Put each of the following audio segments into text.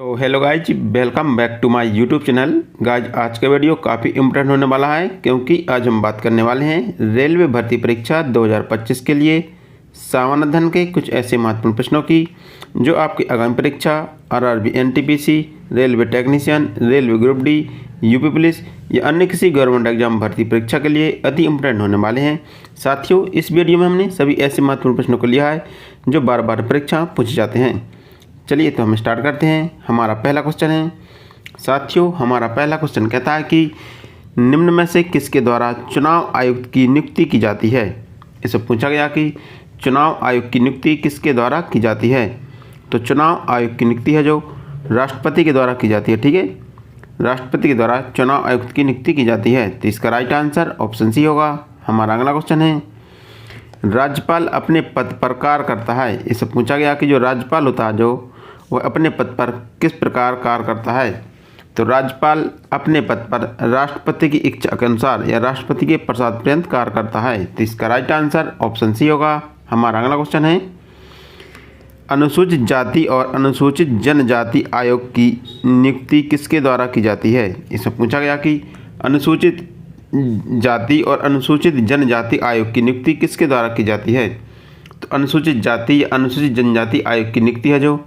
तो hello guys, welcome back to my YouTube channel. Guys आज का वीडियो काफ़ी इम्पोर्टेंट होने वाला है क्योंकि आज हम बात करने वाले हैं रेलवे भर्ती परीक्षा 2025 के लिए सामान्य अध्ययन के कुछ ऐसे महत्वपूर्ण प्रश्नों की जो आपकी आगामी परीक्षा RRB NTPC, railway technician, railway group D, UP police या अन्य किसी गवर्नमेंट एग्जाम भर्ती परीक्षा के लिए अति इम्पोर्टेंट होने वाले हैं। साथियों, इस वीडियो में हमने सभी ऐसे महत्वपूर्ण प्रश्नों को लिया है जो बार बार परीक्षा पूछे जाते हैं। चलिए तो हम स्टार्ट करते हैं। हमारा पहला क्वेश्चन है, साथियों हमारा पहला क्वेश्चन कहता है कि निम्न में से किसके द्वारा चुनाव आयुक्त की नियुक्ति की जाती है। इसे पूछा गया कि चुनाव आयुक्त की नियुक्ति किसके द्वारा की जाती है। तो चुनाव आयुक्त की नियुक्ति है जो राष्ट्रपति के द्वारा की जाती है। ठीक है, राष्ट्रपति के द्वारा चुनाव आयुक्त की नियुक्ति की जाती है। तो इसका राइट आंसर ऑप्शन सी होगा। हमारा अगला क्वेश्चन है, राज्यपाल अपने पद पर कार्य करता है। इसे पूछा गया कि जो राज्यपाल होता है जो वह अपने पद पर किस प्रकार कार्य करता है। तो राज्यपाल अपने पद पर राष्ट्रपति की इच्छा के अनुसार या राष्ट्रपति के प्रसाद पर्यंत कार्य करता है। तो इसका राइट आंसर ऑप्शन सी होगा। हमारा अगला क्वेश्चन है, अनुसूचित जाति और अनुसूचित जनजाति आयोग की नियुक्ति किसके द्वारा की जाती है। इसमें पूछा गया कि अनुसूचित जाति और अनुसूचित जनजाति आयोग की नियुक्ति किसके द्वारा की जाती है। तो अनुसूचित जाति या अनुसूचित जनजाति आयोग की नियुक्ति है जो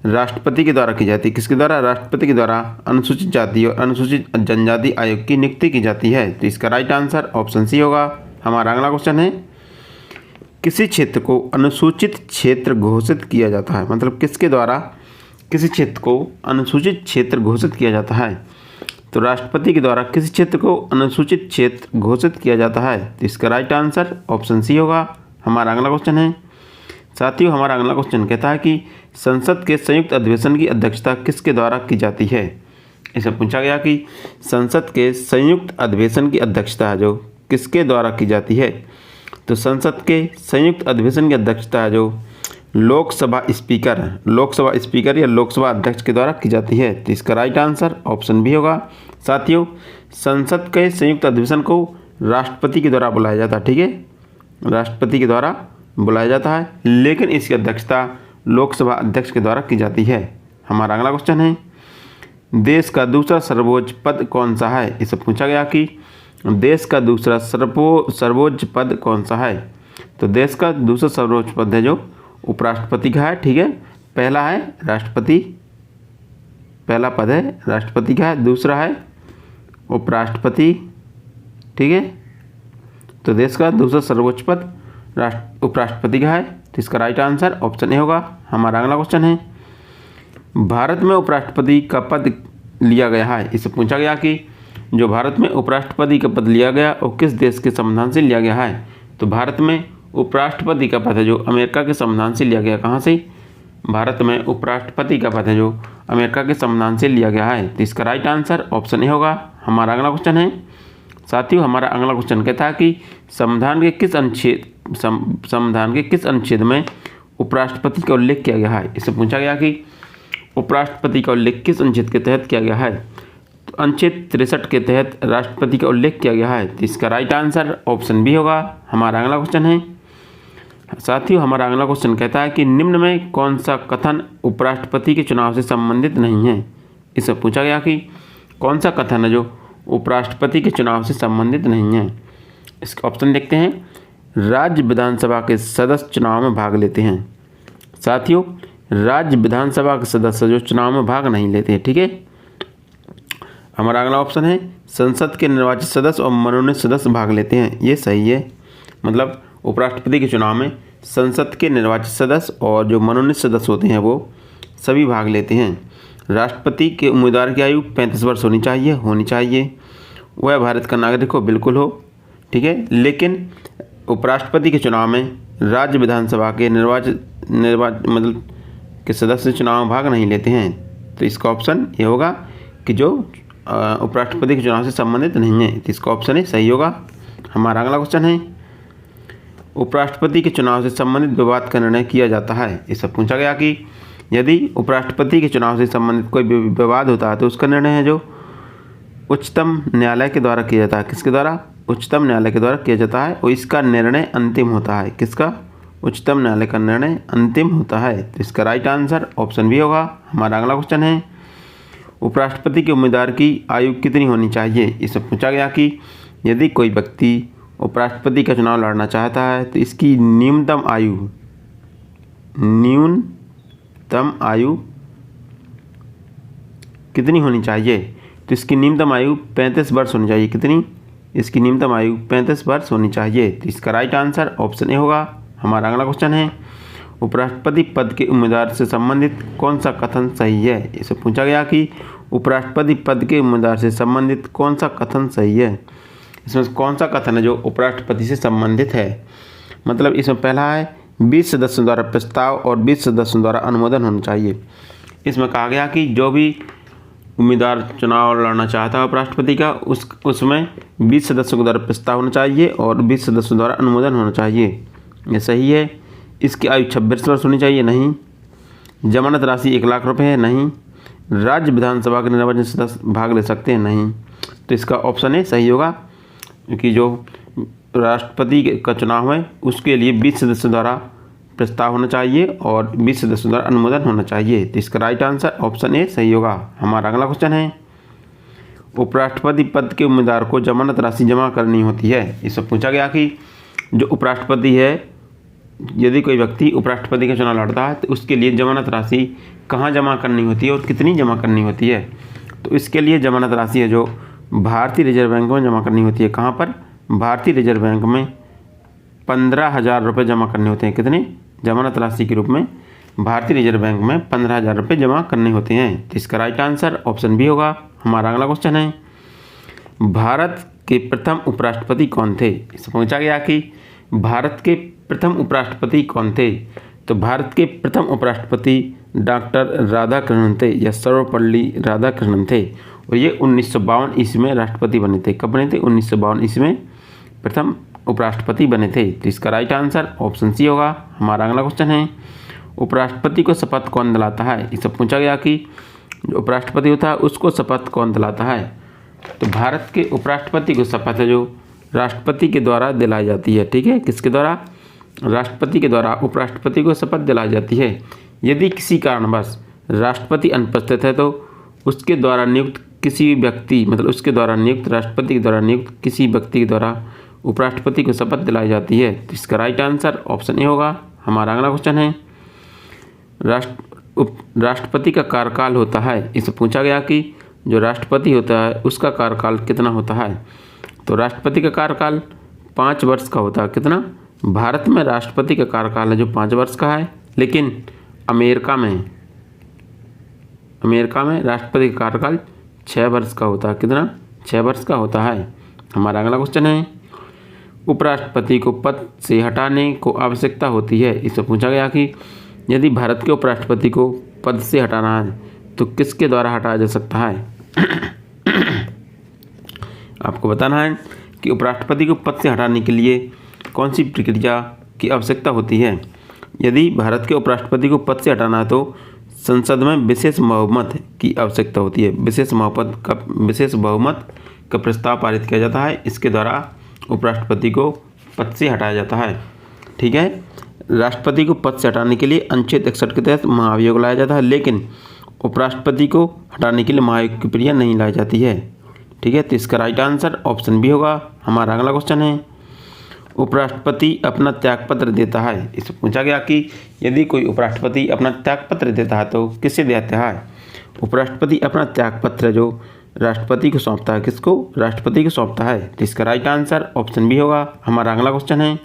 राष्ट्रपति के द्वारा की जाती है। किसके द्वारा? राष्ट्रपति के द्वारा अनुसूचित जाति और अनुसूचित जनजाति आयोग की नियुक्ति की जाती है। तो इसका राइट आंसर ऑप्शन सी होगा। हमारा अगला क्वेश्चन है, किसी क्षेत्र को अनुसूचित क्षेत्र घोषित किया जाता है। मतलब किसके द्वारा किसी क्षेत्र को अनुसूचित क्षेत्र घोषित किया जाता है। तो राष्ट्रपति के द्वारा किसी क्षेत्र को अनुसूचित क्षेत्र घोषित किया जाता है। तो इसका राइट आंसर ऑप्शन सी होगा। हमारा अगला क्वेश्चन है, साथियों हमारा अगला क्वेश्चन कहता है कि संसद के संयुक्त अधिवेशन की अध्यक्षता किसके द्वारा की जाती है। इसे पूछा गया कि संसद के संयुक्त अधिवेशन की अध्यक्षता जो किसके द्वारा की जाती है। तो संसद के संयुक्त अधिवेशन की अध्यक्षता जो लोकसभा स्पीकर या लोकसभा अध्यक्ष के द्वारा की जाती है। तो इसका राइट आंसर ऑप्शन बी होगा। साथियों, संसद के संयुक्त अधिवेशन को राष्ट्रपति के द्वारा बुलाया जाता है। ठीक है, राष्ट्रपति के द्वारा बुलाया जाता है, लेकिन इसकी अध्यक्षता लोकसभा अध्यक्ष के द्वारा की जाती है। हमारा अगला क्वेश्चन है, देश का दूसरा सर्वोच्च पद कौन सा है। इसे पूछा गया कि देश का दूसरा सर्वोच्च पद कौन सा है। तो देश का दूसरा सर्वोच्च पद है जो उपराष्ट्रपति का है। ठीक है, पहला है राष्ट्रपति, पहला पद है राष्ट्रपति का है, दूसरा है उपराष्ट्रपति। ठीक है, तो देश का दूसरा सर्वोच्च पद उपराष्ट्रपति का है। तो इसका राइट आंसर ऑप्शन ए होगा। हमारा अगला क्वेश्चन है, भारत में उपराष्ट्रपति का पद लिया गया है। इससे पूछा गया कि जो भारत में उपराष्ट्रपति का पद लिया गया वो किस देश के संविधान से लिया गया है। तो भारत में उपराष्ट्रपति का पद है जो अमेरिका के संविधान से लिया गया। कहाँ से? भारत में उपराष्ट्रपति का पद है जो अमेरिका के संविधान से लिया गया है। तो इसका राइट आंसर ऑप्शन ए होगा। हमारा अगला क्वेश्चन है, साथियों हमारा अगला क्वेश्चन कहता है कि संविधान के किस अनुच्छेद में उपराष्ट्रपति का उल्लेख किया गया है। इससे पूछा गया कि उपराष्ट्रपति का उल्लेख किस अनुच्छेद के तहत किया गया है। तो अनुच्छेद 63 के तहत राष्ट्रपति का उल्लेख किया गया है। तो इसका राइट आंसर ऑप्शन बी होगा। हमारा अगला क्वेश्चन है, साथियों हमारा अगला क्वेश्चन कहता है कि निम्न में कौन सा कथन उपराष्ट्रपति के चुनाव से संबंधित नहीं है। इससे पूछा गया कि कौन सा कथन है जो उपराष्ट्रपति के चुनाव से संबंधित नहीं है। इसका ऑप्शन देखते हैं, राज्य विधानसभा के सदस्य चुनाव में भाग लेते हैं। साथियों, राज्य विधानसभा के सदस्य जो चुनाव में भाग नहीं लेते हैं। ठीक है, हमारा अगला ऑप्शन है, संसद के निर्वाचित सदस्य और मनोनीत सदस्य भाग लेते हैं। ये सही है, मतलब उपराष्ट्रपति के चुनाव में संसद के निर्वाचित सदस्य और जो मनोनीत सदस्य होते हैं वो सभी भाग लेते हैं। राष्ट्रपति के उम्मीदवार की आयु 35 वर्ष होनी चाहिए, वह भारत का नागरिक हो, बिल्कुल हो। ठीक है, लेकिन उपराष्ट्रपति के चुनाव में राज्य विधानसभा के मतलब के सदस्य चुनाव में भाग नहीं लेते हैं। तो इसका ऑप्शन ये होगा कि जो उपराष्ट्रपति के चुनाव से संबंधित नहीं है। तो इसका ऑप्शन ही सही होगा। हमारा अगला क्वेश्चन है, उपराष्ट्रपति के चुनाव से संबंधित विवाद का निर्णय किया जाता है। इससे पूछा गया कि यदि उपराष्ट्रपति के चुनाव से संबंधित कोई विवाद होता है तो उसका निर्णय है जो उच्चतम न्यायालय के द्वारा किया जाता है। किसके द्वारा? उच्चतम न्यायालय के द्वारा किया जाता है और इसका निर्णय अंतिम होता है। किसका? उच्चतम न्यायालय का निर्णय अंतिम होता है। तो इसका राइट आंसर ऑप्शन बी होगा। हमारा अगला क्वेश्चन है, उपराष्ट्रपति के उम्मीदवार की आयु कितनी होनी चाहिए। इसमें पूछा गया कि यदि कोई व्यक्ति उपराष्ट्रपति का चुनाव लड़ना चाहता है तो इसकी न्यूनतम आयु कितनी होनी चाहिए। तो इसकी न्यूनतम आयु 35 वर्ष होनी चाहिए। कितनी? इसकी न्यूनतम आयु 35 वर्ष होनी चाहिए। तो इसका राइट आंसर ऑप्शन ए होगा। हमारा अगला क्वेश्चन है, उपराष्ट्रपति पद के उम्मीदवार से संबंधित कौन सा कथन सही है। इसे पूछा गया कि उपराष्ट्रपति पद के उम्मीदवार से संबंधित कौन सा कथन सही है। इसमें कौन सा कथन है जो उपराष्ट्रपति से संबंधित है। मतलब इसमें पहला है 20 सदस्यों द्वारा प्रस्ताव और 20 सदस्यों द्वारा अनुमोदन होना चाहिए। इसमें कहा गया कि जो भी उम्मीदवार चुनाव लड़ना चाहता है उपराष्ट्रपति का उसमें 20 सदस्यों के द्वारा प्रस्ताव होना चाहिए और 20 सदस्यों द्वारा अनुमोदन होना चाहिए। ये सही है। इसकी आयु 26 वर्ष होनी चाहिए। नहीं। जमानत राशि 1 लाख रुपये है। नहीं। राज्य विधानसभा के निर्वाचन सदस्य भाग ले सकते हैं। नहीं। तो इसका ऑप्शन ए सही होगा, क्योंकि जो राष्ट्रपति का चुनाव है उसके लिए 20 सदस्यों द्वारा प्रस्ताव होना चाहिए और 20 सदस्यों द्वारा अनुमोदन होना चाहिए। तो इसका राइट आंसर ऑप्शन ए सही होगा। हमारा अगला क्वेश्चन है, उपराष्ट्रपति पद के उम्मीदवार को जमानत राशि जमा करनी होती है। इसमें पूछा गया कि जो उपराष्ट्रपति है, यदि कोई व्यक्ति उपराष्ट्रपति का चुनाव लड़ता है तो उसके लिए जमानत राशि कहाँ जमा करनी होती है और कितनी जमा करनी होती है। तो इसके लिए जमानत राशि है जो भारतीय रिजर्व बैंक में जमा करनी होती है। कहाँ पर? भारतीय रिजर्व बैंक में 15,000 रुपये जमा करने होते हैं। कितने? जमानत राशि के रूप में भारतीय रिजर्व बैंक में 15,000 रुपये जमा करने होते हैं। तो इसका राइट आंसर ऑप्शन बी होगा। हमारा अगला क्वेश्चन है, भारत के प्रथम उपराष्ट्रपति कौन थे। इससे पूछा गया कि भारत के प्रथम उपराष्ट्रपति कौन थे। तो भारत के प्रथम उपराष्ट्रपति डॉक्टर राधाकृष्णन थे या सर्वपल्ली राधाकृष्णन थे और ये 1952 ईस्वी में राष्ट्रपति बने थे। कब बने थे? 1952 ईस्वी में प्रथम उपराष्ट्रपति बने थे। तो इसका राइट आंसर ऑप्शन सी होगा। हमारा अगला क्वेश्चन है, उपराष्ट्रपति को शपथ कौन दिलाता है। इससे पूछा गया कि जो उपराष्ट्रपति होता है उसको शपथ कौन दिलाता है। तो भारत के उपराष्ट्रपति को शपथ है जो राष्ट्रपति के द्वारा दिलाई जाती है। ठीक है, किसके द्वारा? राष्ट्रपति के द्वारा उपराष्ट्रपति को शपथ दिलाई जाती है। यदि किसी कारणवश राष्ट्रपति अनुपस्थित है तो उसके द्वारा नियुक्त किसी व्यक्ति, मतलब उसके द्वारा नियुक्त राष्ट्रपति के द्वारा नियुक्त किसी व्यक्ति के द्वारा उपराष्ट्रपति को शपथ दिलाई जाती है। तो इसका राइट आंसर ऑप्शन ए होगा। हमारा अगला क्वेश्चन है, राष्ट्रपति का कार्यकाल होता है। इससे पूछा गया कि जो राष्ट्रपति होता है उसका कार्यकाल कितना होता है। तो राष्ट्रपति का कार्यकाल 5 वर्ष का होता है। कितना? भारत में राष्ट्रपति का कार्यकाल है जो 5 वर्ष का है, लेकिन अमेरिका में राष्ट्रपति का कार्यकाल 6 वर्ष का होता है। कितना? 6 वर्ष का होता है। हमारा अगला क्वेश्चन है, उपराष्ट्रपति को पद से हटाने को आवश्यकता होती है। इससे पूछा गया कि यदि भारत के उपराष्ट्रपति को पद से हटाना है तो किसके द्वारा हटाया जा सकता है। आपको बताना है कि उपराष्ट्रपति को पद से हटाने के लिए कौन सी प्रक्रिया की आवश्यकता होती है। यदि भारत के उपराष्ट्रपति को पद से हटाना है तो संसद में विशेष बहुमत की आवश्यकता होती है। विशेष बहुमत का प्रस्ताव पारित किया जाता है। इसके द्वारा उपराष्ट्रपति को पद से हटाया जाता है। ठीक है, राष्ट्रपति को पद से हटाने के लिए अनुच्छेद 61 के तहत महाभियोग लाया जाता है, लेकिन उपराष्ट्रपति को हटाने के लिए महाभियोग की प्रक्रिया नहीं लाई जाती है। ठीक है, तो इसका राइट आंसर ऑप्शन बी होगा। हमारा अगला क्वेश्चन है, उपराष्ट्रपति अपना त्यागपत्र देता है। इससे पूछा गया कि यदि कोई उपराष्ट्रपति अपना त्यागपत्र देता है तो किसे देता है। उपराष्ट्रपति अपना त्यागपत्र जो राष्ट्रपति को सौंपता है, किसको? राष्ट्रपति को सौंपता है। तो इसका राइट आंसर ऑप्शन बी होगा। हमारा अगला क्वेश्चन है,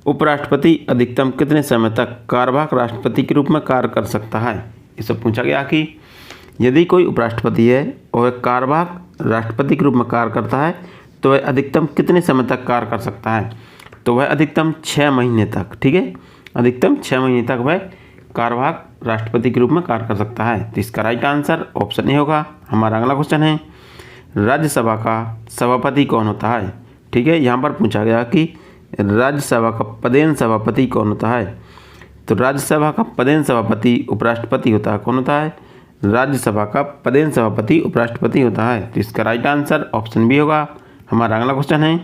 उपराष्ट्रपति अधिकतम कितने समय तक कार्यवाहक राष्ट्रपति के रूप में कार्य कर सकता है। इससे पूछा गया कि यदि कोई उपराष्ट्रपति है और कार्यवाहक राष्ट्रपति के रूप में कार्य करता है तो वह अधिकतम कितने समय तक कार्य कर सकता है। तो वह अधिकतम 6 महीने तक। ठीक है, अधिकतम 6 महीने तक वह कार्यवाहक राष्ट्रपति के रूप में कार्य कर सकता है। तो इसका राइट आंसर ऑप्शन ए होगा। हमारा अगला क्वेश्चन है, राज्यसभा का सभापति कौन होता है। ठीक है, यहाँ पर पूछा गया कि राज्यसभा का पदेन सभापति कौन होता है। तो राज्यसभा का पदेन सभापति उपराष्ट्रपति होता है। कौन होता है? राज्यसभा का पदेन सभापति उपराष्ट्रपति होता है। तो इसका राइट आंसर ऑप्शन बी होगा। हमारा अगला क्वेश्चन है,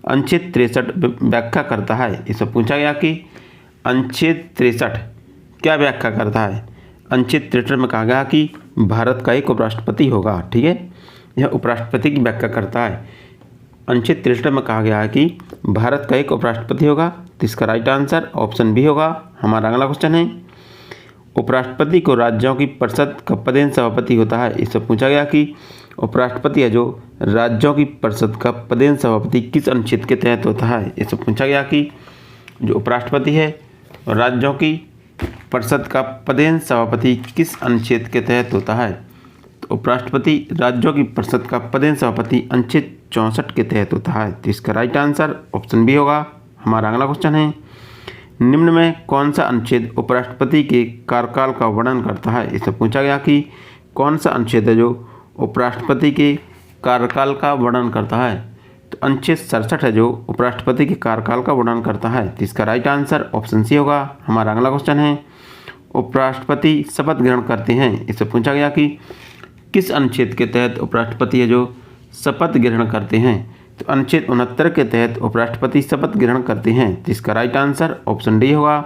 अनुच्छेद 63 व्याख्या करता है। इससे पूछा गया कि अनुच्छेद 63 क्या व्याख्या करता है? अनुच्छेद 63 में कहा गया कि भारत का एक उपराष्ट्रपति होगा। ठीक है, यह उपराष्ट्रपति की व्याख्या करता है। अनुच्छेद 63 में कहा गया है कि भारत का एक उपराष्ट्रपति होगा, तो इसका राइट आंसर ऑप्शन बी होगा। हमारा अगला क्वेश्चन है, उपराष्ट्रपति को राज्यों की परिषद का पदेन सभापति होता है। इससे पूछा गया कि उपराष्ट्रपति है जो राज्यों की परिषद का पदेन सभापति किस अनुच्छेद के तहत होता है। इससे पूछा गया कि जो उपराष्ट्रपति है राज्यों की परिषद का पदेन सभापति किस अनुच्छेद के तहत होता है। तो उपराष्ट्रपति राज्यों की परिषद का पदेन सभापति अनुच्छेद 64 के तहत होता है। तो इसका राइट आंसर ऑप्शन बी होगा। हमारा अगला क्वेश्चन है, निम्न में कौन सा अनुच्छेद उपराष्ट्रपति के कार्यकाल का वर्णन करता है। इससे पूछा गया कि कौन सा अनुच्छेद है जो उपराष्ट्रपति के कार्यकाल का वर्णन करता है। तो अनुच्छेद 67 है जो उपराष्ट्रपति के कार्यकाल का वर्णन करता है। तो इसका राइट आंसर ऑप्शन सी होगा। हमारा अगला क्वेश्चन है, उपराष्ट्रपति शपथ ग्रहण करते हैं। इससे पूछा गया कि किस अनुच्छेद के तहत उपराष्ट्रपति है जो शपथ ग्रहण करते हैं। तो अनुच्छेद 69 के तहत उपराष्ट्रपति शपथ ग्रहण करते हैं। तो इसका राइट आंसर ऑप्शन डी होगा।